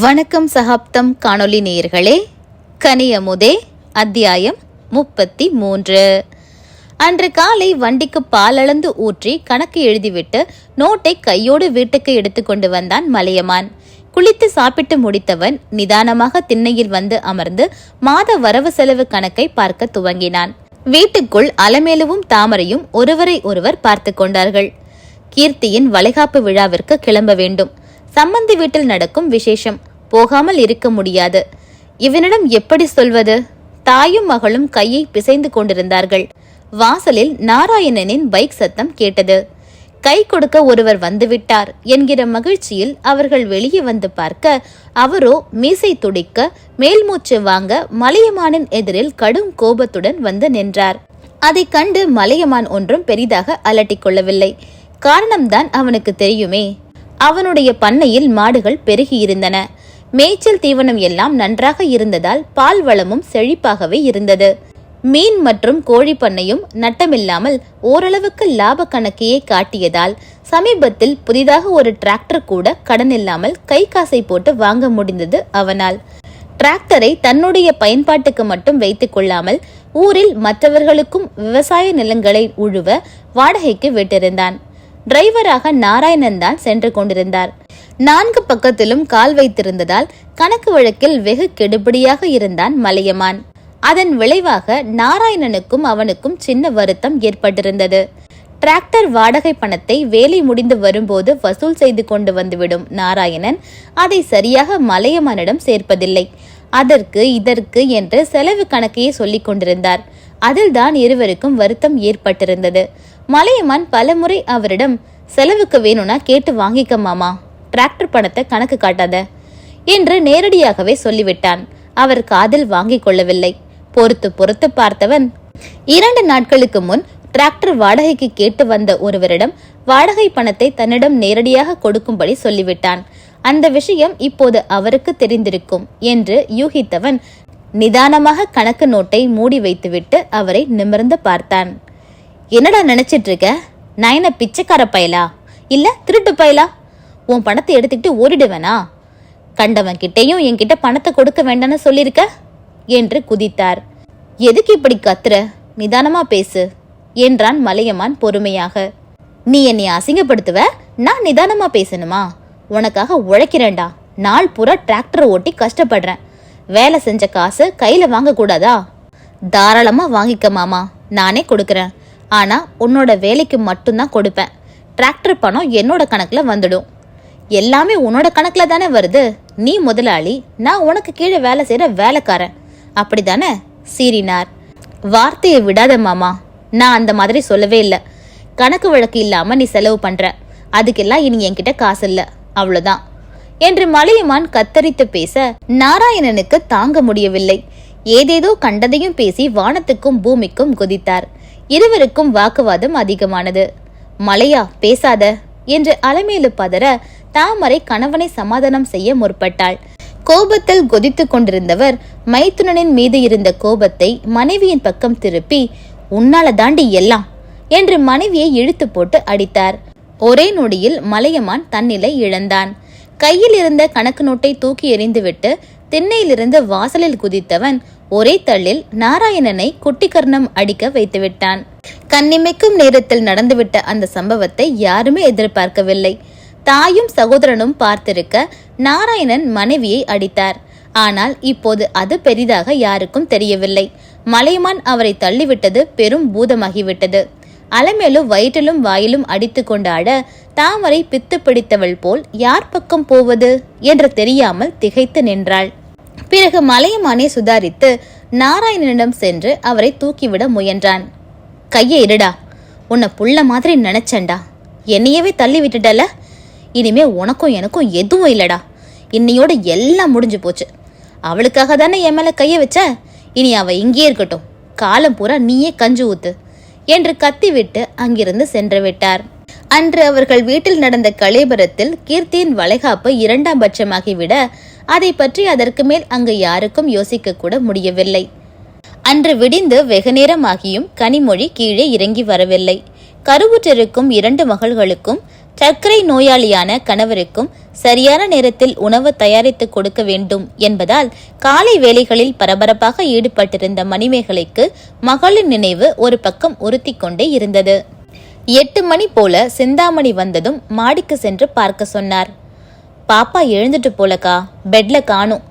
வணக்கம் சகாப்தம் காணொலி நேயர்களே. கனியமுதே அத்தியாயம் 33. அன்று காலை வண்டிக்கு பால் அளந்து ஊற்றி கணக்கு எழுதிவிட்டு நோட்டை கையோடு வீட்டுக்கு எடுத்துக்கொண்டு வந்தான் மலையமான். குளித்து சாப்பிட்டு முடித்தவன் நிதானமாக திண்ணையில் வந்து அமர்ந்து மாத வரவு செலவு கணக்கை பார்க்க துவங்கினான். வீட்டுக்குள் அலமேலுவும் தாமரையும் ஒருவரை ஒருவர் பார்த்து கொண்டார்கள். கீர்த்தியின் வளைகாப்பு விழாவிற்கு கிளம்ப வேண்டும். சம்பந்தி வீட்டில் நடக்கும் விசேஷம், போகாமல் இருக்க முடியாது. இவனிடம் எப்படி சொல்வது? தாயும் மகளும் கையை பிசைந்து கொண்டிருந்தார்கள். வாசலில் நாராயணனின் பைக் சத்தம் கேட்டது. கை கொடுக்க ஒருவர் வந்துவிட்டார் என்கிற மகிழ்ச்சியில் அவர்கள் வெளியே வந்து பார்க்க, அவரோ மீசை துடிக்க மேல்மூச்சு வாங்க மலையமானின் எதிரில் கடும் கோபத்துடன் வந்து நின்றார். அதை கண்டு மலையமான் ஒன்றும் பெரிதாக அலட்டிக் கொள்ளவில்லை. காரணம்தான் அவனுக்கு தெரியுமே. அவனுடைய பண்ணையில் மாடுகள் பெருகியிருந்தன. மேய்ச்சல் தீவனம் எல்லாம் நன்றாக இருந்ததால் பால் வளமும் செழிப்பாகவே இருந்தது. மீன் மற்றும் கோழி பண்ணையும் நட்டமில்லாமல் ஓரளவுக்கு லாப கணக்கையே காட்டியதால் சமீபத்தில் புதிதாக ஒரு டிராக்டர் கூட கடன் இல்லாமல் கை காசை போட்டு வாங்க முடிந்தது அவனால். டிராக்டரை தன்னுடைய பயன்பாட்டுக்கு மட்டும் வைத்துக் கொள்ளாமல் ஊரில் மற்றவர்களுக்கும் விவசாய நிலங்களை உழுவ வாடகைக்கு விட்டிருந்தான். டிரைவராக நாராயணன் தான் சென்று கொண்டிருந்தார். 4 பக்கத்திலும் கால் வைத்திருந்ததால் கணக்கு வழக்கில் வெகு கெடுபடியாக இருந்தான் மலையமான். அதன் விளைவாக நாராயணனுக்கும் அவனுக்கும் சின்ன வருத்தம் ஏற்பட்டிருந்தது. டிராக்டர் வாடகை பணத்தை வேலை முடிந்து வரும்போது வசூல் செய்து கொண்டு வந்துவிடும் நாராயணன் அதை சரியாக மலையமானிடம் சேர்ப்பதில்லை. அதற்கு இதற்கு என்று செலவு கணக்கையே சொல்லிக் கொண்டிருந்தார். அதில்தான் இருவருக்கும் வருத்தம் ஏற்பட்டிருந்தது. மலையமான் பலமுறை அவரிடம், செலவுக்கு வேணும்னா கேட்டு வாங்கிக்க மாமா, டிராக்டர் பணத்தை கணக்கு காட்டாத என்று நேரடியாகவே சொல்லிவிட்டான். அவர் காதில் வாங்கிக் கொள்ளவில்லை. பொறுத்து பொறுத்து பார்த்தவன் 2 நாட்களுக்கு முன் டிராக்டர் வாடகைக்கு கேட்டு வந்த ஒருவரிடம் வாடகை பணத்தை தன்னிடம் நேரடியாக கொடுக்கும்படி சொல்லிவிட்டான். அந்த விஷயம் இப்போது அவருக்கு தெரிந்திருக்கும் என்று யூகித்தவன் நிதானமாக கணக்கு நோட்டை மூடி வைத்துவிட்டு அவரை நிமிர்ந்து பார்த்தான். என்னடா நினைச்சிட்டு இருக்க? நான் என்ன பிச்சைக்கார பயலா இல்ல திருட்டு பயலா? உன் பணத்தை எடுத்துக்கிட்டு ஓடிடுவேனா? கண்டவன் கிட்டையும் என்கிட்ட பணத்தை கொடுக்க வேண்டான்னு சொல்லிருக்க என்று குதித்தார். எதுக்கு இப்படி கத்துற? நிதானமா பேசு என்றான் மலையமான் பொறுமையாக. நீ என்னை அசிங்கப்படுத்துவ, நான் நிதானமா பேசணுமா? உனக்காக உழைக்கிறேன்டா. நாள் பூரா டிராக்டர் ஓட்டி கஷ்டப்படுறேன். வேலை செஞ்ச காசு கையில வாங்க கூடாதா? தாராளமா வாங்கிக்க மாமா, நானே கொடுக்கறேன். ஆனா உன்னோட வேலைக்கு மட்டும்தான் கொடுப்பேன். டிராக்டர் பணம் என்னோட கணக்குல வந்துடும். எல்லாமே உன்னோட கணக்குல தானே வருது. நீ முதலாளி, நான் உனக்கு கீழே வேலை செய்யற வேலைக்காரன், அப்படித்தானே? சீறினார். வார்த்தையை விடாத மாமா, நான் அந்த மாதிரி சொல்லவே இல்லை. கணக்கு வழக்கு இல்லாம நீ செலவு பண்ற, அதுக்கெல்லாம் இனி என்கிட்ட காசு இல்ல, அவ்வளவுதான் என்று மலையமான் கத்தரித்து பேச நாராயணனுக்கு தாங்க முடியவில்லை. ஏதேதோ கண்டதையும் பேசி வானத்துக்கும் பூமிக்கும் குதித்தார். இருவருக்கும் வாக்குவாதம் அதிகமானது. மலையா பேசாத என்று அலமேலு பதற தாமரை கணவனை சமாதானம் செய்ய முற்பட்டாள். கோபத்தில் கொதித்து கொண்டிருந்தவர் மைத்துனனின் மீது இருந்த கோபத்தை மனைவியின் பக்கம் திருப்பி, உன்னால தாண்டி எல்லாம் என்று மனைவியை இழுத்து போட்டு அடித்தார். ஒரே நொடியில் மலையமான் தன்னிலை இழந்தான். கையில் இருந்த கணக்கு நோட்டை தூக்கி எறிந்துவிட்டு திண்ணையிலிருந்து வாசலில் குதித்தவன் ஒரே தள்ளில் நாராயணனை குட்டிக்கர்ணம் அடிக்க வைத்துவிட்டான். கண்ணிமைக்கும் நேரத்தில் நடந்துவிட்ட அந்த சம்பவத்தை யாருமே எதிர்பார்க்கவில்லை. தாயும் சகோதரனும் பார்த்திருக்க நாராயணன் மனைவியை அடித்தார். ஆனால் இப்போது அது பெரிதாக யாருக்கும் தெரியவில்லை. மலையமான் அவரை தள்ளிவிட்டது பெரும் பூதமாகிவிட்டது. அலமேலு வயிற்றிலும் வாயிலும் அடித்து கொண்டாட தாமரை பித்து பிடித்தவள் போல் யார் பக்கம் போவது என்று தெரியாமல் திகைத்து நின்றாள். பிறகு மலையமானே சுதாரித்து நாராயணனிடம் சென்று அவரை தூக்கிவிட முயன்றான். கையை இருடா, உன்னை புள்ள மாதிரி நினைச்சண்டா, என்னையவே தள்ளி விட்டுட்டல. இனிமே உனக்கும் எனக்கும் எதுவும் இல்லடா. இன்னையோட எல்லாம் முடிஞ்சு போச்சு. அவளுக்காக தானே என் மேல கைய வச்ச. இனி அவ இங்கே இருக்கட்டும், காலம் பூரா நீயே கஞ்சி ஊத்து என்று கத்திவிட்டு அங்கிருந்து சென்று விட்டார். அன்று அவர்கள் வீட்டில் நடந்த கலேபரத்தில் கீர்த்தியின் வளைகாப்பு 2ஆம் பட்சமாகிவிட அதை பற்றி அதற்கு மேல் அங்கு யாருக்கும் யோசிக்க கூட முடியவில்லை. அன்று விடிந்து வெகு நேரமாகியும் கனிமொழி கீழே இறங்கி வரவில்லை. கருவுற்றிருக்கும் 2 மகள்களுக்கும் சர்க்கரை நோயாளியான கணவருக்கும் சரியான நேரத்தில் உணவு தயாரித்து கொடுக்க வேண்டும் என்பதால் காலை வேளைகளில் பரபரப்பாக ஈடுபட்டிருந்த மணிமேகலைக்கு மகளின் நினைவு ஒரு பக்கம் உறுத்தி கொண்டே இருந்தது. 8 மணி போல சிந்தாமணி வந்ததும் மாடிக்கு சென்று பார்க்க சொன்னார். பாப்பா எழுந்துட்டு போலக்கா, பெட்ல காணும்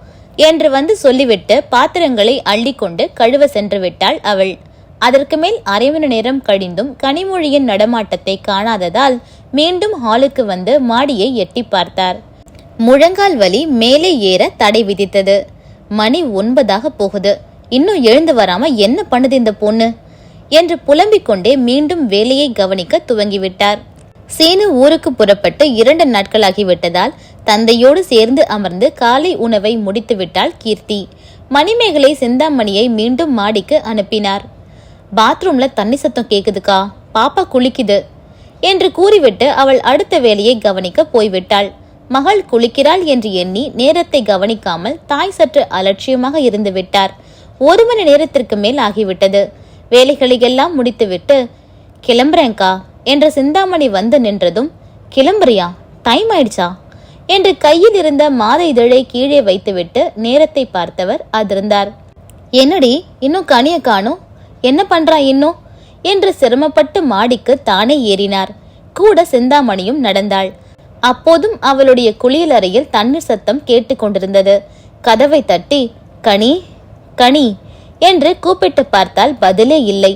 என்று வந்து சொல்லிவிட்டு பாத்திரங்களை அள்ளி கொண்டு கழுவ சென்று விட்டாள் அவள். அதற்கு மேல் அரை மணி நேரம் கழிந்தும் கனிமொழியின் நடமாட்டத்தை காணாததால் மீண்டும் ஹாலுக்கு வந்து மாடியை எட்டி பார்த்தார். முழங்கால் வலி மேலே ஏற தடை விதித்தது. மணி 9 போகுது, இன்னும் எழுந்து வராம என்ன பண்ணுது இந்த பொண்ணு என்று புலம்பிக் கொண்டே மீண்டும் வேலையை கவனிக்க துவங்கிவிட்டார். சீனு ஊருக்கு புறப்பட்டு 2 நாட்களாகிவிட்டதால் தந்தையோடு சேர்ந்து அமர்ந்து காலை உணவை முடித்து விட்டாள் கீர்த்தி. மணிமேகலை சிந்தாமணியை மீண்டும் மாடிக்கு அனுப்பினார். பாத்ரூம்ல தண்ணி சத்தம் கேக்குதுக்கா, பாப்பா குளிக்குது என்று கூறிவிட்டு அவள் அடுத்த வேலையை கவனிக்க போய்விட்டாள். மகள் குளிக்கிறாள் என்று எண்ணி நேரத்தை கவனிக்காமல் தாய் சற்று அலட்சியமாக இருந்து விட்டார். 1 மணி நேரத்திற்கு மேல் ஆகிவிட்டது. வேலைகளையெல்லாம் முடித்துவிட்டு கிளம்புறேன்கா என்று சிந்தாமணி வந்து நின்றதும், கிளம்புறியா, டைம் ஆயிடுச்சா என்று கையில் இருந்த மாத இதழை கீழே வைத்துவிட்டு நேரத்தை பார்த்தவர் அதிர்ந்தார். என்னடி இன்னும் கனிய காணும், என்ன பண்றா இன்னும் என்று சிரமப்பட்டு மாடிக்கு தானே ஏறினார். கூட சிந்தாமணியும் நடந்தாள். அப்போதும் அவளுடைய குளியலறையில் தண்ணீர் சத்தம் கேட்டுக்கொண்டிருந்தது. கதவை தட்டி கனி கனி என்று கூப்பிட்டு பார்த்தால் பதிலே இல்லை.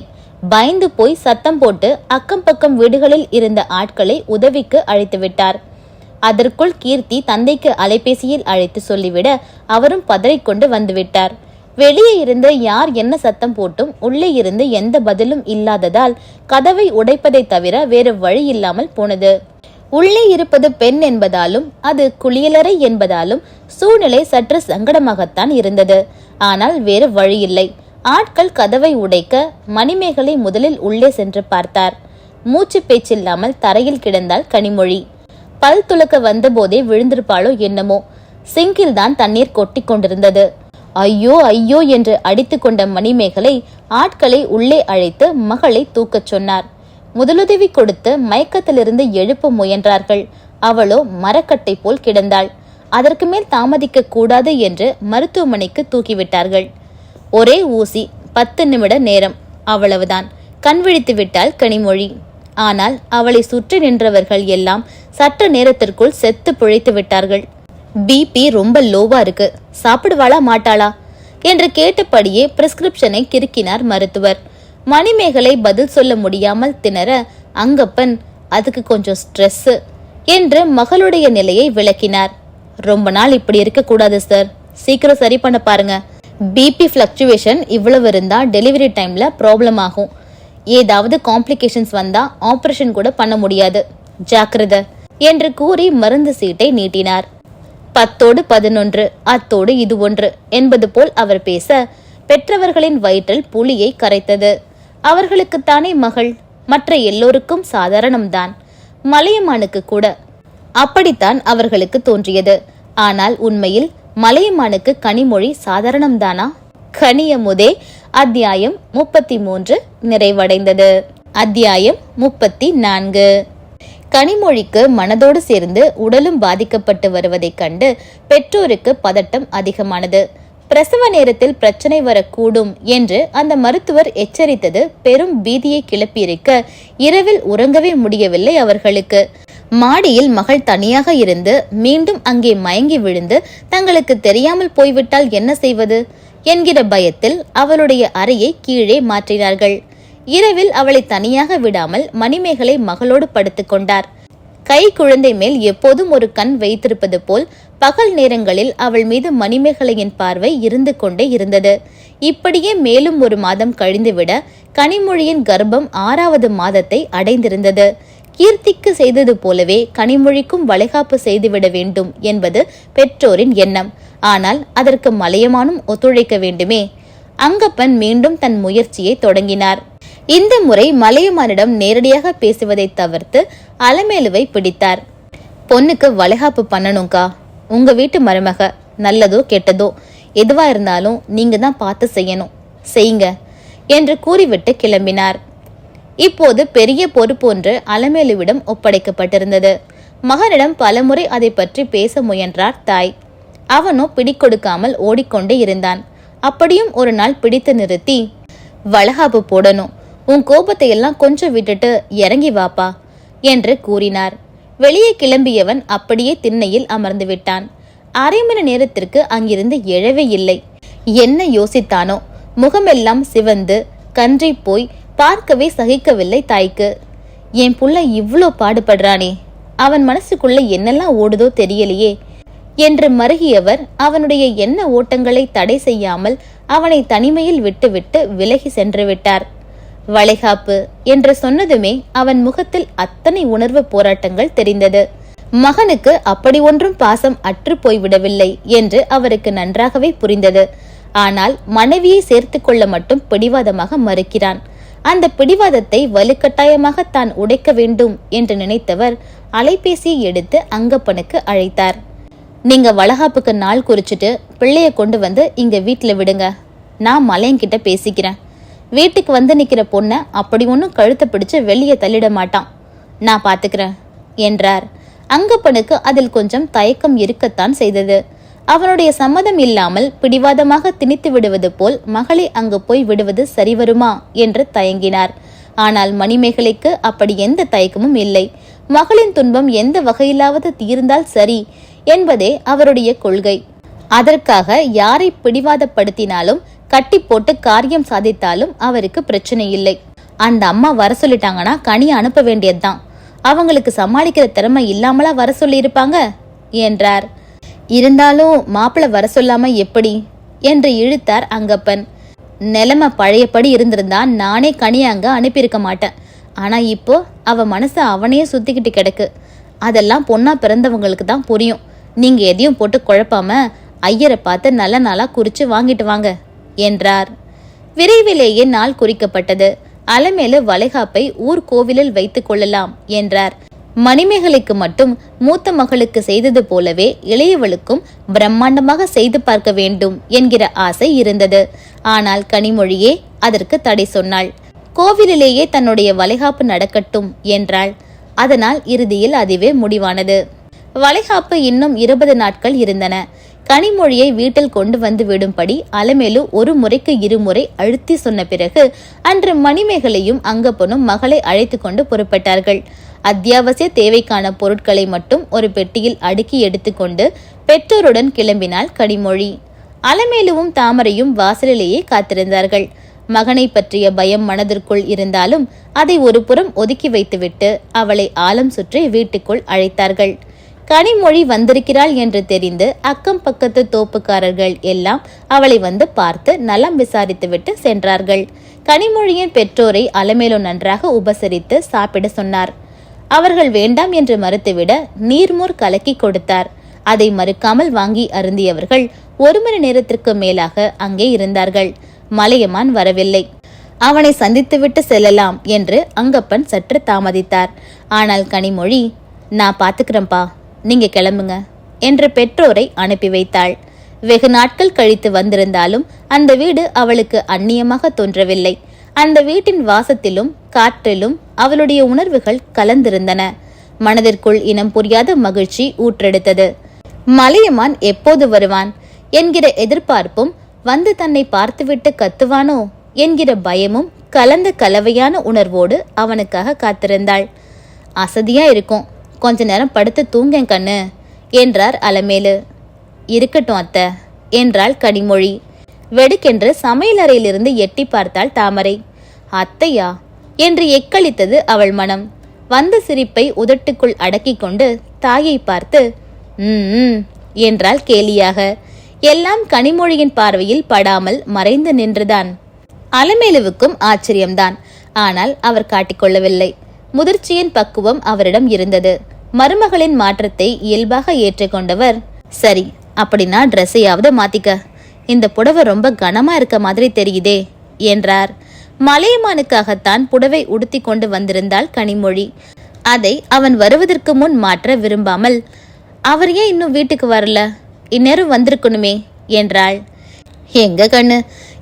பயந்து போய் சத்தம் போட்டு அக்கம் பக்கம் வீடுகளில் இருந்த ஆட்களை உதவிக்கு அழைத்து விட்டார். அதற்குள் கீர்த்தி தந்தைக்கு அலைபேசியில் அழைத்து சொல்லிவிட அவரும் பதறிக்கொண்டு வந்துவிட்டார். வெளியே இருந்து யார் என்ன சத்தம் போட்டும் உள்ளே இருந்து எந்த பதிலும் இல்லாததால் கதவை உடைப்பதை தவிர வேறு வழி இல்லாமல் போனது. உள்ளே இருப்பது பெண் என்பதாலும் அது குளியலறை என்பதாலும் சூழ்நிலை சற்று சங்கடமாகத்தான் இருந்தது. ஆனால் வேறு வழியில்லை. ஆட்கள் கதவை உடைக்க மணிமேகலை முதலில் உள்ளே சென்று பார்த்தார். மூச்சு பேச்சில்லாமல் தரையில் கிடந்தாள் கனிமொழி. பல் துலக்க வந்த போதே விழுந்திருப்பாளோ என்னமோ. சிங்கில் தான் தண்ணீர் கொட்டி கொண்டிருந்தது. ஐயோ ஐயோ என்று அடித்து கொண்ட மணிமேகலை ஆட்களை உள்ளே அழைத்து மகளை தூக்கச் சொன்னார். முதலுதவி கொடுத்து மயக்கத்திலிருந்து எழுப்ப முயன்றார்கள். அவளோ மரக்கட்டை போல் கிடந்தாள். அதற்கு மேல் தாமதிக்க கூடாது என்று மருத்துவமனைக்கு தூக்கிவிட்டார்கள். ஒரே ஊசி, 10 நிமிட நேரம், அவ்வளவுதான். கண் விழித்து விட்டாள் கனிமொழி. ஆனால் அவளை சுற்றி நின்றவர்கள் எல்லாம் சற்று நேரத்திற்குள் செத்து பிழைத்து விட்டார்கள். பிபி ரொம்ப லோவா இருக்கு, சாப்பிடுவாளா மாட்டாளா என்று கேட்டபடியே பிரிஸ்கிரிப்ஷனை கிறுக்கினார் மருத்துவர். மணிமேகலை பதில் சொல்ல முடியாமல் திணற அங்கப்பன் அதுக்கு கொஞ்சம் ஸ்ட்ரெஸ் என்று மகளுடைய நிலையை விளக்கினார். ரொம்ப நாள் இப்படி இருக்க கூடாது சார், சீக்கிரம் சரி பண்ண பாருங்க. பிபி ஃபிளக்சுவேஷன் இவ்வளவு இருந்தா டெலிவரி டைம்ல ப்ராப்ளம் ஆகும். ஏதாவது காம்ப்ளிகேஷன்ஸ் வந்தா ஆபரேஷன் கூட பண்ண முடியாது, ஜாக்கிரதை என்று கூறி மருந்து சீட்டை நீட்டினார். 10ஓடு 11, அத்தோடு இது 1 என்பது போல் அவர் பேச பெற்றவர்களின் வயிற்றில் புலியை கரைத்தது. அவர்களுக்குத்தானே மகள், மற்ற எல்லோருக்கும் சாதாரணம்தான். மலையமானுக்கு கூட அப்படித்தான் அவர்களுக்கு தோன்றியது. ஆனால் உண்மையில் மலையமானுக்கு கனிமொழி சாதாரணம்தானா? கனியமுதே அத்தியாயம் 33 நிறைவடைந்தது. அத்தியாயம் 34. கனிமொழிக்கு மனதோடு சேர்ந்து உடலும் பாதிக்கப்பட்டு வருவதைக் கண்டு பெற்றோருக்கு பதட்டம் அதிகமானது. பிரசவ நேரத்தில் பிரச்சனை வரக்கூடும் என்று அந்த மருத்துவர் எச்சரித்தது பெரும் பீதியை கிளப்பியிருக்க இரவில் உறங்கவே முடியவில்லை அவர்களுக்கு. மாடியில் மகள் தனியாக இருந்து மீண்டும் அங்கே மயங்கி விழுந்து தங்களுக்கு தெரியாமல் போய்விட்டால் என்ன செய்வது என்கிற பயத்தில் அவளுடைய அறையை கீழே மாற்றினார்கள். இரவில் அவளை தனியாக விடாமல் மணிமேகலை மகளோடு படுத்துக் கொண்டார். கை குழந்தை மேல் எப்போதும் ஒரு கண் வைத்திருப்பது போல் பகல் நேரங்களில் அவள் மீது மணிமேகலையின் பார்வை இருந்து கொண்டே இருந்தது. இப்படியே மேலும் 1 மாதம் கழிந்துவிட கனிமொழியின் கர்ப்பம் 6வது மாதத்தை அடைந்திருந்தது. கீர்த்திக்கு செய்தது போலவே கனிமொழிக்கும் வளைகாப்பு செய்துவிட வேண்டும் என்பது பெற்றோரின் எண்ணம். ஆனால் அதற்கு மலையமானும் ஒத்துழைக்க வேண்டுமே. அங்கப்பன் மீண்டும் தன் முயற்சியை தொடங்கினார். இந்த முறை மலையமானிடம் நேரடியாக பேசுவதை தவிர்த்து அலமேலுவை பிடித்தார். பொண்ணுக்கு வளைகாப்பு பண்ணணும்க்கா, உங்க வீட்டு மருமக, நல்லதோ கெட்டதோ எதுவா இருந்தாலும் நீங்க தான் பார்த்து செய்யணும், செய்யுங்க என்று கூறிவிட்டு கிளம்பினார். இப்போது பெரிய பொறுப்பொன்று அலமேலுவிடம் ஒப்படைக்கப்பட்டிருந்தது. மகனிடம் பலமுறை அதை பற்றி பேச முயன்றார் தாய். அவனோ பிடிக்கொடுக்காமல் ஓடிக்கொண்டே இருந்தான். அப்படியும் ஒரு நாள் பிடித்து நிறுத்தி, வளகாப்பு போடணும், உன் கோபத்தை எல்லாம் கொஞ்சம் விட்டுட்டு இறங்கி வாப்பா என்று கூறினார். வெளியே கிளம்பியவன் அப்படியே திண்ணையில் அமர்ந்து விட்டான். அரை மணி நேரத்திற்கு அங்கிருந்து எழவே இல்லை. என்ன யோசித்தானோ, முகமெல்லாம் சிவந்து கன்றி போய் பார்க்கவே சகிக்கவில்லை தாய்க்கு. என் புள்ள இவ்ளோ பாடுபடுறானே, அவன் மனசுக்குள்ள என்னெல்லாம் ஓடுதோ தெரியலையே என்று மருகியவர் அவனுடைய எண்ண ஓட்டங்களை தடை செய்யாமல் அவனை தனிமையில் விட்டுவிட்டு விலகி சென்று விட்டார். வளைகாப்பு என்று சொன்னதுமே அவன் முகத்தில் அத்தனை உணர்வு போராட்டங்கள் தெரிந்தது. மகனுக்கு அப்படி ஒன்றும் பாசம் அற்று போய்விடவில்லை என்று அவருக்கு நன்றாகவே புரிந்தது. ஆனால் மனைவியை சேர்த்து கொள்ள மட்டும் பிடிவாதமாக மறுக்கிறான். அந்த பிடிவாதத்தை வலுக்கட்டாயமாக தான் உடைக்க வேண்டும் என்று நினைத்தவர் அலைபேசியை எடுத்து அங்கப்பனுக்கு அழைத்தார். நீங்க வளகாப்புக்கு நாள் குறிச்சிட்டு பிள்ளைய கொண்டு வந்து இங்க வீட்டுல விடுங்க, நான் மலையன்கிட்ட பேசிக்கிறேன். வீட்டுக்கு வந்து நிக்கிற பொண்ண அப்படி ஒன்னும் கழுத்தை பிடிச்சு வெளியே தள்ளிட மாட்டான், நான் பாத்துக்கிறேன் என்றார். அங்கப்பனுக்கு அதில் கொஞ்சம் தயக்கம் இருக்கத்தான் செய்தது. அவனுடைய சம்மதம் இல்லாமல் பிடிவாதமாக திணித்து விடுவது போல் மகளை அங்கு போய் விடுவது சரிவருமா என்று தயங்கினார். ஆனால் மணிமேகலைக்கு அப்படி எந்த தயக்கமும் இல்லை. மகளின் துன்பம் எந்த வகையிலாவது தீர்ந்தால் சரி என்பதே அவருடைய கொள்கை. அதற்காக யாரை பிடிவாதப்படுத்தினாலும் கட்டி போட்டு காரியம் சாதித்தாலும் அவருக்கு பிரச்சனை இல்லை. அந்த அம்மா வர சொல்லிட்டாங்கன்னா கனியை அனுப்ப வேண்டியதுதான், அவங்களுக்கு சமாளிக்கிற திறமை இல்லாமலா வர சொல்லி இருப்பாங்க என்றார். இருந்தாலும் மாப்பிள்ள வர சொல்லாம எப்படி என்று இழுத்தார் அங்கப்பன். நிலைமை பழையபடி இருந்திருந்தா நானே கனியை அங்க அனுப்பியிருக்க மாட்டேன். ஆனா இப்போ அவ மனசு அவனையே சுத்திக்கிட்டு கிடக்கு. அதெல்லாம் பொண்ணா பிறந்தவங்களுக்கு தான் புரியும். நீங்க எதையும் போட்டு குழப்பாம ஐயரை பார்த்து நல்ல நாளா குறிச்சு வாங்கிட்டு வாங்க என்றார். விரைவிலேயே நாள் குறிக்கப்பட்டது. அலமேலு வளைகாப்பை ஊர் கோவிலில் வைத்துக் கொள்ளலாம் என்றார். மணிமேகலைக்கு மட்டும் மூத்த மகளுக்கு செய்தது போலவே இளையவளுக்கும் பிரம்மாண்டமாக செய்து பார்க்க வேண்டும் என்கிற ஆசை இருந்தது. ஆனால் கனிமொழியே அதற்கு தடை சொன்னாள். கோவிலிலேயே தன்னுடைய வளைகாப்பு நடக்கட்டும் என்றாள். அதனால் இறுதியில் அதுவே முடிவானது. வளைகாப்பு இன்னும் 20 நாட்கள் இருந்தன. கனிமொழியை வீட்டில் கொண்டு வந்து விடும்படி அலமேலு ஒரு முறைக்கு 2 முறை அழுத்தி சொன்ன பிறகு அன்று மணிமேகலையும் அங்கப்பனும் மகளை அழைத்து கொண்டு புறப்பட்டார்கள். அத்தியாவசிய தேவைக்கான பொருட்களை மட்டும் ஒரு பெட்டியில் அடுக்கி எடுத்துக்கொண்டு பெற்றோருடன் கிளம்பினாள் கனிமொழி. அலமேலுவும் தாமரையும் வாசலிலேயே காத்திருந்தார்கள். மகனை பற்றிய பயம் மனதிற்குள் இருந்தாலும் அதை ஒரு புறம் ஒதுக்கி வைத்துவிட்டு அவளை ஆலம் சுற்றி வீட்டுக்குள் அழைத்தார்கள். கனிமொழி வந்திருக்கிறாள் என்று தெரிந்து அக்கம் பக்கத்து தோப்புக்காரர்கள் எல்லாம் அவளை வந்து பார்த்து நலம் விசாரித்துவிட்டு சென்றார்கள். கனிமொழியின் பெற்றோரை அலமேலு நன்றாக உபசரித்து சாப்பிட சொன்னார். அவர்கள் வேண்டாம் என்று மறுத்துவிட நீர்மோர் கலக்கி கொடுத்தார். அதை மறுக்காமல் வாங்கி அருந்தியவர்கள் 1 மணி நேரத்திற்கு மேலாக அங்கே இருந்தார்கள். மலையமான் வரவில்லை. அவனை சந்தித்துவிட்டு செல்லலாம் என்று அங்கப்பன் சற்று தாமதித்தார். ஆனால் கனிமொழி, நான் பாத்துக்கிறேன்பா, நீங்க கிளம்புங்க என்று பெற்றோரை அனுப்பி வைத்தாள். வெகு நாட்கள் கழித்து வந்திருந்தாலும் அந்த வீடு அவளுக்கு அந்நியமாக தோன்றவில்லை. அந்த வீட்டின் வாசத்திலும் காற்றிலும் அவளுடைய உணர்வுகள் கலந்திருந்தன. மனதிற்குள் இனம் புரியாத மகிழ்ச்சி ஊற்றெடுத்தது. மலையமான் எப்போது வருவான் என்கிற எதிர்பார்ப்பும், வந்து தன்னை பார்த்துவிட்டு கத்துவானோ என்கிற பயமும் கலந்த கலவையான உணர்வோடு அவனுக்காக காத்திருந்தாள். அசதியா இருக்கும், கொஞ்ச நேரம் படுத்து தூங்க கண்ணு என்றார் அலமேலு. இருக்கட்டும் அத்தை என்றாள் கனிமொழி. வெடுக்கென்று சமையலறையிலிருந்து எட்டி பார்த்தாள் தாமரை. அத்தையா என்று எக்களித்தது அவள் மனம். வந்த சிரிப்பை உதட்டுக்குள் அடக்கி கொண்டு தாயை பார்த்து என்றாள் கேலியாக. எல்லாம் கனிமொழியின் பார்வையில் படாமல் மறைந்து நின்றுதான். அலமேலுவுக்கும் ஆச்சரியம்தான். ஆனால் அவர் காட்டிக்கொள்ளவில்லை. முதிர்ச்சியின் பக்குவம் அவரிடம் இருந்தது. மருமகளின் மாற்றத்தை இயல்பாக ஏற்றுக்கொண்டவர், சரி அப்படின்னா ட்ரெஸ்ஸையாவது மாத்திக்க, இந்த புடவை ரொம்ப கனமா இருக்க மாதிரி தெரியுதே என்றார். மலையமானுக்காகத்தான் புடவை உடுத்தி கொண்டு வந்திருந்தாள் கனிமொழி. அதை அவன் வருவதற்கு முன் மாற்ற விரும்பாமல், அவர் ஏன் இன்னும் வீட்டுக்கு வரல, இந்நேரம் வந்திருக்கணுமே என்றாள். எங்க கண்ணு,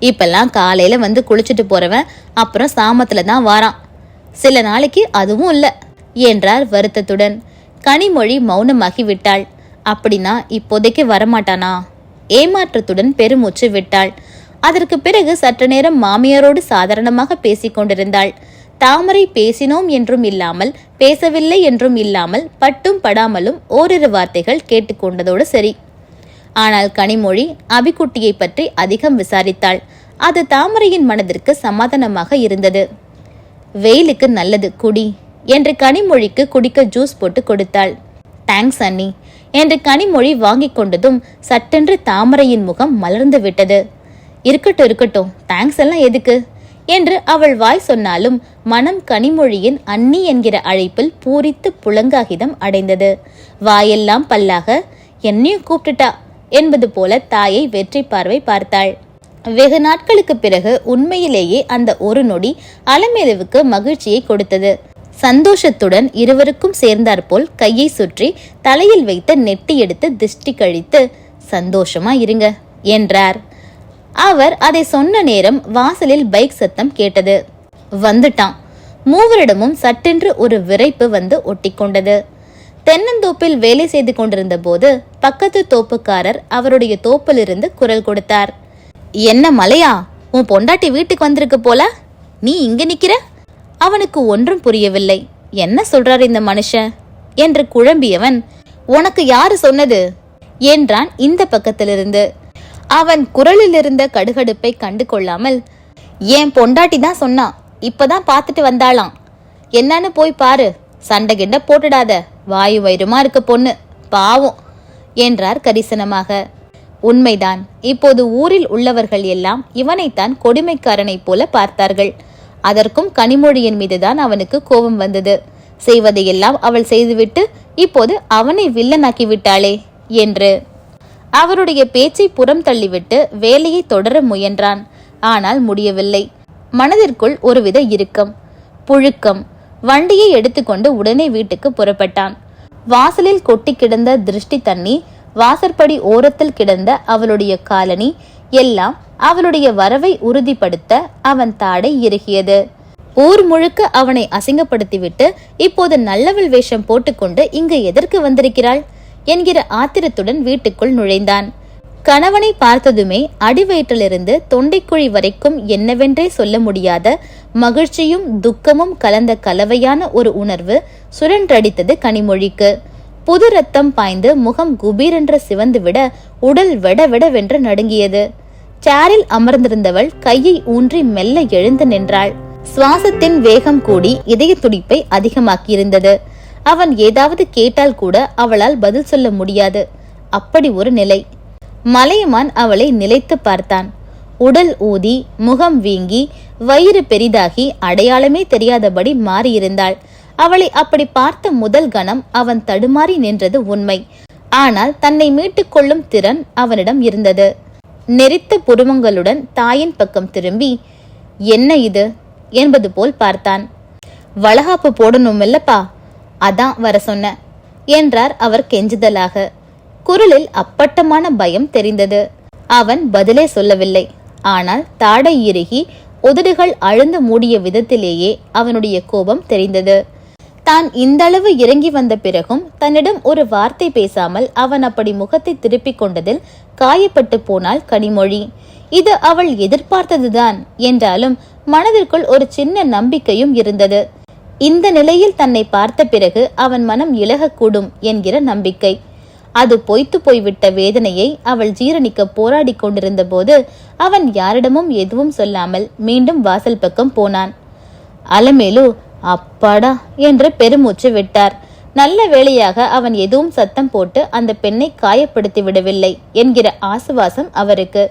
இப்பெல்லாம் காலையில வந்து குளிச்சுட்டு போறவன் அப்புறம் சாமத்துல தான் வாரான். சில நாளைக்கு அதுவும் இல்ல என்றார் வருத்தத்துடன். கனிமொழி மௌனமாகிவிட்டாள். அப்படின்னா இப்போதைக்கு வரமாட்டானா? ஏமாற்றத்துடன் பெருமூச்சு விட்டாள். அதற்கு பிறகு சற்று நேரம் மாமியாரோடு சாதாரணமாக பேசிக் கொண்டிருந்தாள். தாமரை பேசினோம் என்றும் இல்லாமல் பேசவில்லை என்றும் இல்லாமல் பட்டும் படாமலும் ஓரிரு வார்த்தைகள் கேட்டுக்கொண்டதோடு சரி. ஆனால் கனிமொழி அபிக்குட்டியை பற்றி அதிகம் விசாரித்தாள். அது தாமரையின் மனதிற்கு சமாதானமாக இருந்தது. வெயிலுக்கு நல்லது குடி என்று கனிமொழிக்கு குடிக்க ஜூஸ் போட்டு கொடுத்தாள். தேங்க்ஸ் அண்ணி என்று கனிமொழி வாங்கி கொண்டதும் சட்டென்று தாமரையின் முகம் மலர்ந்து விட்டது. இருக்கட்டும் இருக்கட்டும், தேங்க்ஸ் எல்லாம் எதுக்கு என்று அவள் வாய் சொன்னாலும் மனம் கனிமொழியின் அண்ணி என்கிற அழைப்பில் பூரித்து புலங்காகிதம் அடைந்தது. வாயெல்லாம் பல்லாக என்னையும் கூப்பிட்டுட்டா என்பது போல தாயை வெற்றி பார்வை பார்த்தாள். வெகு நாட்களுக்கு பிறகு உண்மையிலேயே அந்த ஒரு நொடி அலமேலுவுக்கு மகிழ்ச்சியை கொடுத்தது. சந்தோஷத்துடன் இருவருக்கும் சேர்ந்தாற்போல் கையை சுற்றி தலையில் வைத்து நெட்டி எடுத்து திஷ்டி கழித்து சந்தோஷமா இருங்க என்றார். அவர் அதை சொன்ன நேரம் வாசலில் பைக் சத்தம் கேட்டது. வந்துட்டான். மூவரிடமும் சட்டென்று ஒரு விரைப்பு வந்து ஒட்டி கொண்டது. தென்னந்தோப்பில் வேலை செய்து கொண்டிருந்த போது பக்கத்து தோப்புக்காரர் அவருடைய தோப்பிலிருந்து குரல் கொடுத்தார். என்ன மலையா, உன் பொண்டாட்டி வீட்டுக்கு வந்திருக்கு போல, நீ இங்க நிக்கிற? அவனுக்கு ஒன்றும் புரியவில்லை. என்ன சொல்றார் இந்த மனுஷன் என்று குழம்பியவன், உனக்கு யாரு சொன்னது என்றான் இந்த பக்கத்திலிருந்து. அவன் குரலில் இருந்த கடுகடுப்பை கண்டு கொள்ளாமல், என் பொண்டாட்டி தான் சொன்னான், இப்பதான் பார்த்துட்டு வந்தாளாம், என்னன்னு போய் பாரு, சண்டை கிண்ட போட்டுடாத, வாயு வயிறுமா இருக்க பொண்ணு, பாவம் என்றார் கரிசனமாக. உண்மைதான். இப்போது ஊரில் உள்ளவர்கள் எல்லாம் இவனைத்தான் கொடுமைக்காரனைப் போல பார்த்தார்கள். அதற்கும் கனிமொழியின் மீதுதான் அவனுக்கு கோபம் வந்தது. செய்வதையெல்லாம் அவள் செய்துவிட்டு இப்போது அவனை வில்லனாக்கி விட்டாளே என்று. அவருடைய பேச்சை புறம் தள்ளிவிட்டு வேலையை தொடர முயன்றான். ஆனால் முடியவில்லை. மனதிற்குள் ஒருவித இறுக்கம், புழுக்கம். வண்டியை எடுத்துக்கொண்டு உடனே வீட்டுக்கு புறப்பட்டான். வாசலில் கொட்டி கிடந்த திருஷ்டி தண்ணி, வாசற்படி ஓரத்தில் கிடந்த அவளுடைய காலணி எல்லாம் அவளுடைய வரவை உறுதிப்படுத்த அவன் தாடை இறுகியது. ஊர் முழுக்க அவனை அசிங்கப்படுத்திவிட்டு இப்போது நல்லவள் வேஷம் போட்டுக்கொண்டு இங்கு எதற்கு வந்திருக்கிறாள் என்கிற ஆத்திரத்துடன் வீட்டுக்குள் நுழைந்தான். கணவனை பார்த்ததுமே அடிவயிற்றிலிருந்து தொண்டைக்குழி வரைக்கும் என்னவென்றே சொல்ல முடியாத மகிழ்ச்சியும் துக்கமும் கலந்த கலவையான ஒரு உணர்வு சுழன்றடித்தது கனிமொழிக்கு. புது ரத்தம் பாய்ந்து முகம் குபீரென்று சிவந்து விட உடல் வெடவெடவென்று நடுங்கியது. சேரில் அமர்ந்திருந்தவள் கையை ஊன்றி மெல்ல எழுந்து நின்றாள். சுவாசத்தின் வேகம் கூடி இதய துடிப்பை அதிகமாக்கியிருந்தது. அவன் ஏதாவது கேட்டால் கூட அவளால் பதில் சொல்ல முடியாது. அப்படி ஒரு நிலை. மலையமான் அவளை நிலைத்து பார்த்தான். உடல் ஊதி, முகம் வீங்கி, வயிறு பெரிதாகி அடையாளமே தெரியாதபடி மாறியிருந்தாள். அவளை அப்படி பார்த்த முதல் கணம் அவன் தடுமாறி நின்றது உண்மை. ஆனால் தன்னை மீட்டுக் கொள்ளும் திறன் அவனிடம் இருந்தது. நெரித்த புருவங்களுடன் தாயின் பக்கம் திரும்பி, என்ன இது என்பது போல் பார்த்தான். வளகாப்பு போடணுமில்லப்பா, அதான் வர சொன்ன என்றார் அவர் கெஞ்சுதலாக. குரலில் அப்பட்டமான பயம் தெரிந்தது. அவன் பதிலே சொல்லவில்லை. ஆனால் தாடை இறுகி உதடுகள் அழுந்து மூடிய விதத்திலேயே அவனுடைய கோபம் தெரிந்தது. தான் இந்தளவு இறங்கி வந்த பிறகும் தன்னிடம் ஒரு வார்த்தை பேசாமல் அவன் அப்படி முகத்தை திருப்பிக் கொண்டதில் காயப்பட்டு போனாள் கனிமொழி. இது அவள் எதிர்பார்த்ததுதான் என்றாலும் மனதிற்குள் ஒரு சின்ன நம்பிக்கையும் இருந்தது. இந்த நிலையில் தன்னை பார்த்த பிறகு அவன் மனம் இலகக்கூடும் என்கிற நம்பிக்கை. அது பொய்த்து போய்விட்ட வேதனையை அவள் ஜீரணிக்க போராடி கொண்டிருந்த போது அவன் யாரிடமும் எதுவும் சொல்லாமல் மீண்டும் வாசல் பக்கம் போனான். அலமேலு அப்பாடா என்று பெருமூச்சு விட்டார். நல்ல வேளையாக அவன் எதுவும் சத்தம் போட்டு அந்த பெண்ணை காயப்படுத்தி விடவில்லை என்கிற ஆசுவாசம் அவருக்கு.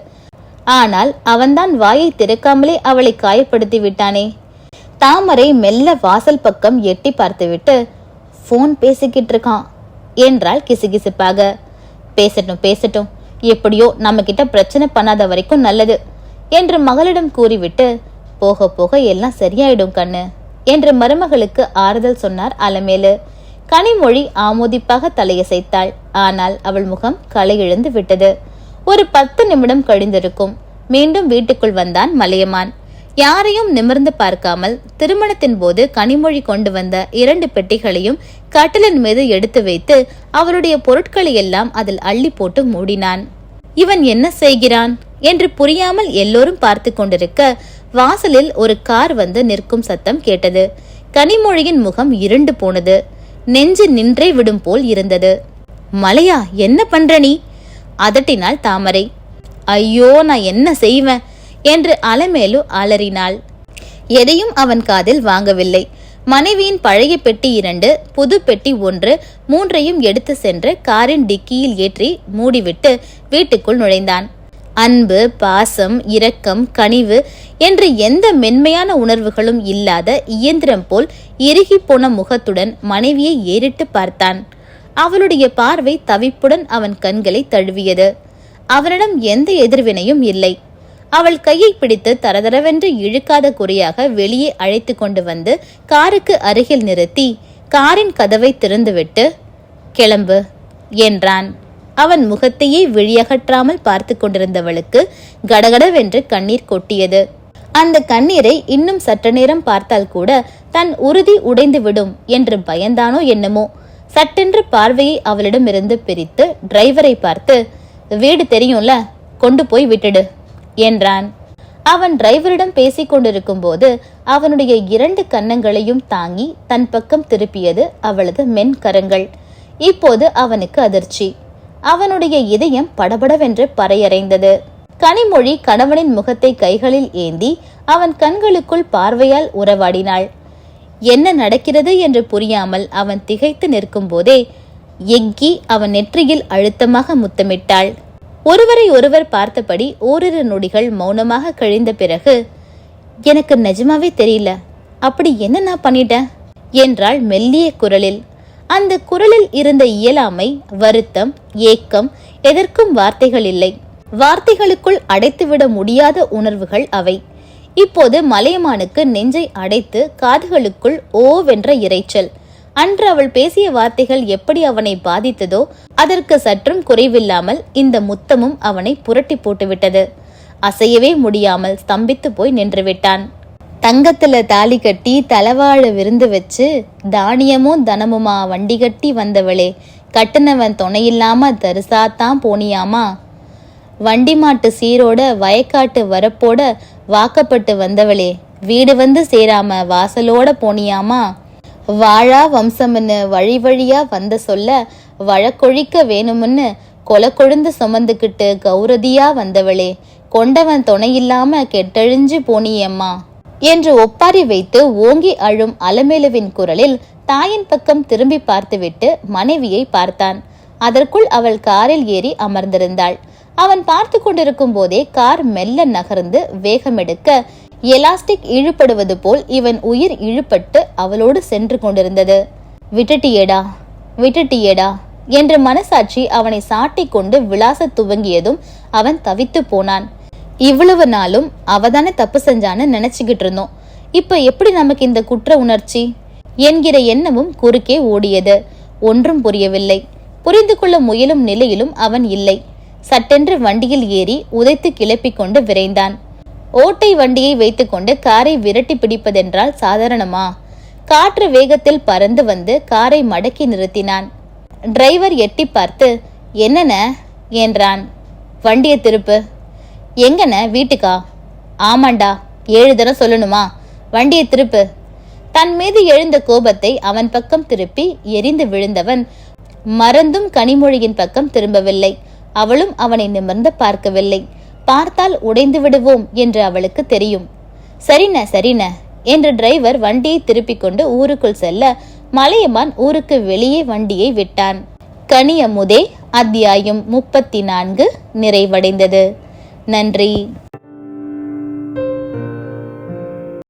ஆனால் அவன்தான் வாயை திறக்காமலே அவளை காயப்படுத்தி விட்டானே. தாமரை மெல்ல வாசல் பக்கம் எட்டி பார்த்துவிட்டு, போன் பேசிக்கிட்டு இருக்கான் என்றாள் கிசுகிசுப்பாக. பேசட்டும் பேசட்டும், எப்படியோ நம்ம கிட்ட பிரச்சனை பண்ணாத வரைக்கும் நல்லது என்று மகளிடம் கூறிவிட்டு, போக போக எல்லாம் சரியாயிடும் கண்ணு என்று மருமகளுக்கு ஆறுதல் சொன்னார் அலமேலு. கனிமொழி ஆமோதிப்பாக தலையசைத்தாள். ஆனால் அவள் முகம் களை இழந்து விட்டது. ஒரு 10 நிமிடம் கழிந்திருக்கும். மீண்டும் வீட்டுக்குள் வந்தான் மலையமான். யாரையும் நிமிர்ந்து பார்க்காமல் திருமணத்தின் போது கனிமொழி கொண்டு வந்த 2 பெட்டிகளையும் கட்டிலின் மீது எடுத்து வைத்து அவருடைய பொருட்களை எல்லாம் அதில் அள்ளி போட்டு மூடினான். இவன் என்ன செய்கிறான் என்று புரியாமல் எல்லோரும் பார்த்து கொண்டிருக்க வாசலில் ஒரு கார் வந்து நிற்கும் சத்தம் கேட்டது. கனிமொழியின் முகம் இருண்டு போனது. நெஞ்சு நின்றே விடும் போல் இருந்தது. மலையா, என்ன பண்ற நீ? அதட்டினாள் தாமரை. ஐயோ, நான் என்ன செய்வேன் என்று அலமேலு அலறினாள். எதையும் அவன் காதில் வாங்கவில்லை. மனைவியின் பழைய பெட்டி 2, புது பெட்டி 1, 3ஐயும் எடுத்து சென்று காரின் டிக்கியில் ஏற்றி மூடிவிட்டு வீட்டுக்குள் நுழைந்தான். அன்பு, பாசம், இரக்கம், கனிவு என்று எந்த மென்மையான உணர்வுகளும் இல்லாத இயந்திரம் போல் இறுகி போன முகத்துடன் மனைவியை ஏறிட்டு பார்த்தான். அவளுடைய பார்வை தவிப்புடன் அவன் கண்களை தழுவியது. அவனிடம் எந்த எதிர்வினையும் இல்லை. அவள் கையை பிடித்து தரதரவென்று இழுக்காத குறையாக வெளியே அழைத்து கொண்டு வந்து காருக்கு அருகில் நிறுத்தி காரின் கதவை திறந்துவிட்டு கிளம்பு என்றான். அவன் முகத்தையே விழியகற்றாமல் பார்த்து கொண்டிருந்தவளுக்கு கடகடவென்று கண்ணீர் கொட்டியது. அந்த கண்ணீரை இன்னும் சற்று நேரம் பார்த்தால் கூட தன் உறுதி உடைந்து விடும் என்று பயந்தானோ என்னமோ. சட்டென்று பார்வையை அவளிடமிருந்து பிரித்து டிரைவரை பார்த்து, வீடு தெரியும்ல, கொண்டு போய் விட்டுடு என்றான். அவன் டிரைவரிடம் பேசிக் கொண்டிருக்கும் போது அவனுடைய 2 கன்னங்களையும் தாங்கி தன் பக்கம் திருப்பியது அவளது மென்கரங்கள். இப்போது அவனுக்கு அதிர்ச்சி. அவனுடைய இதயம் படபடவென்று பறையறைந்தது. கனிமொழி கணவனின் முகத்தை கைகளில் ஏந்தி அவன் கண்களுக்குள் பார்வையால் உறவாடினாள். என்ன நடக்கிறது என்று புரியாமல் அவன் திகைத்து நிற்கும் போதே எக்கி அவன் நெற்றியில் அழுத்தமாக முத்தமிட்டாள். ஒருவரை ஒருவர் பார்த்தபடி ஓரிரு நொடிகள் மௌனமாக கழிந்த பிறகு, எனக்கு நிஜமாவே தெரியல, அப்படி என்ன நான் பண்ணிட்டேன் என்றாள் மெல்லிய குரலில். அந்த குரலில் இருந்த இயலாமை, வருத்தம், ஏக்கம், எதற்கும் வார்த்தைகள் இல்லை. வார்த்தைகளுக்குள் அடைத்துவிட முடியாத உணர்வுகள் அவை. இப்போது மலையமானுக்கு நெஞ்சை அடைத்து காதுகளுக்குள் ஓவென்ற இரைச்சல். அன்று அவள் பேசிய வார்த்தைகள் எப்படி அவனை பாதித்ததோ அதற்கு சற்றும் குறைவில்லாமல் இந்த முத்தமும் அவனை புரட்டி போட்டுவிட்டது. அசையவே முடியாமல் ஸ்தம்பித்து போய் நின்றுவிட்டான். தங்கத்துல தாலி கட்டி தலவாழ விருந்து வச்சு தானியமும் தனமுமா வண்டி கட்டி வந்தவளே, கட்டுனவன் துணையில்லாம தரிசாத்தான் போனியாமா, வண்டி மாட்டு சீரோட வயக்காட்டு வரப்போட வாக்கப்பட்டு வந்தவளே, வீடு வந்து சேராம வாசலோட போனியாமா, வாழா வம்சம்னு வழி வழியா வந்த சொல்ல வழக்கொழிக்க வேணும்னு கொலை கொழுந்து சுமந்துக்கிட்டு கௌரதியா வந்தவளே, கொண்டவன் துணையில்லாம கெட்டழிஞ்சு போனியம்மா என்று ஒப்பாரி வைத்து ஓங்கி அழும் அலமேலுவின் குரலில் தாயின் பக்கம் திரும்பி பார்த்துவிட்டு மனைவியை பார்த்தான். அதற்குள் அவள் காரில் ஏறி அமர்ந்திருந்தாள். அவன் பார்த்து கொண்டிருக்கும் போதே கார் மெல்ல நகர்ந்து வேகமெடுக்க எலாஸ்டிக் இழுபடுவது போல் இவன் உயிர் இழுபட்டு அவளோடு சென்று கொண்டிருந்தது. விட்டுட்டியேடா, விட்டுட்டியேடா என்று மனசாட்சி அவனை சாட்டி கொண்டு விளாச துவங்கியதும் அவன் தவித்து போனான். இவ்வளவு நாளும் அவதானே தப்பு செஞ்சான்னு நினைச்சுக்கிட்டு இருந்தோம். இப்ப எப்படி நமக்கு இந்த குற்ற உணர்ச்சி என்கிற எண்ணமும் குறுக்கே ஓடியது. ஒன்றும் புரியவில்லை. புரிந்து கொள்ள முயலும் நிலையிலும் அவன் இல்லை. சட்டென்று வண்டியில் ஏறி உதைத்து கிளப்பிக் கொண்டு விரைந்தான். ஓட்டை வண்டியை வைத்துக்கொண்டு காரை விரட்டி பிடிப்பதென்றால் சாதாரணமா? காற்று வேகத்தில் பறந்து வந்து காரை மடக்கி நிறுத்தினான். டிரைவர் எட்டி பார்த்து, என்னென்ன என்றான். வண்டியை திருப்பு. எங்கன? வீட்டுக்கா? ஆமாண்டா, 7 தடவை சொல்லணுமா? வண்டியை திருப்பு. தன் மீது எழுந்த கோபத்தை அவன் பக்கம் திருப்பி எரிந்து விழுந்தவன் மறந்தும் கனிமொழியின் பக்கம் திரும்பவில்லை. அவளும் அவனை நிமிர்ந்து பார்க்கவில்லை. பார்த்தால் உடைந்து விடுவோம் என்று அவளுக்கு தெரியும். சரின சரின என்று டிரைவர் வண்டியை திருப்பிக் கொண்டு ஊருக்குள் செல்ல மலையமான் ஊருக்கு வெளியே வண்டியை விட்டான். கனியமுதே அத்தியாயம் 34 நிறைவடைந்தது. நன்றி.